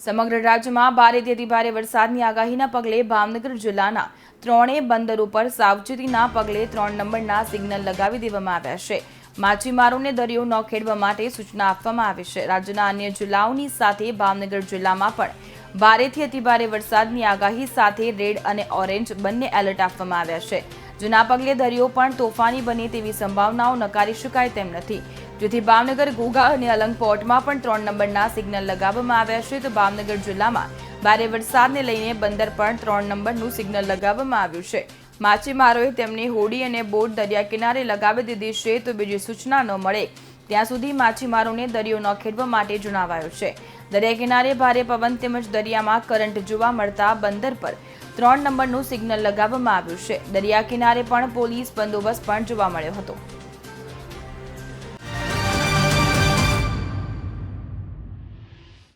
સમગ્ર રાજ્યમાં ભારેથી અતિભારે વરસાદની આગાહીના પગલે ભાવનગર જિલ્લાના ત્રણેય બંદરો પર સાવચેતીના પગલે 3 નંબરના સિગ્નલ લગાવી દેવામાં આવ્યા છે। માછીમારોને દરિયો ન ખેડવા માટે સૂચના આપવામાં આવી છે। રાજ્યના અન્ય જિલ્લાઓની સાથે ભાવનગર જિલ્લામાં પણ ભારેથી અતિભારે વરસાદની આગાહી સાથે રેડ અને ઓરેન્જ બંને એલર્ટ આપવામાં આવ્યા છે, જેના પગલે દરિયો પણ તોફાની બને તેવી સંભાવનાઓ નકારી શકાય તેમ નથી, જેથી ભાવનગર, ઘોઘા અને અલંગ પોર્ટમાં પણ 3 નંબરના સિગ્નલ લગાવવામાં આવ્યા છે। તો ભાવનગર જિલ્લામાં ભારે વરસાદને લઈને બંદર પર 3 નંબરનું સિગ્નલ લગાવવામાં આવ્યું છે। માછીમારોએ તેમની હોડી અને બોટ દરિયા કિનારે લગાવી દીધી છે, તો બીજી સૂચના ન મળે ત્યાં સુધી માછીમારોને દરિયો ન ખેડવા માટે જણાવાયું છે। દરિયા કિનારે ભારે પવન તેમજ દરિયામાં કરંટ જોવા મળતા બંદર પર 3 નંબરનું સિગ્નલ લગાવવામાં આવ્યું છે। દરિયા કિનારે પણ પોલીસ બંદોબસ્ત પણ જોવા મળ્યો હતો।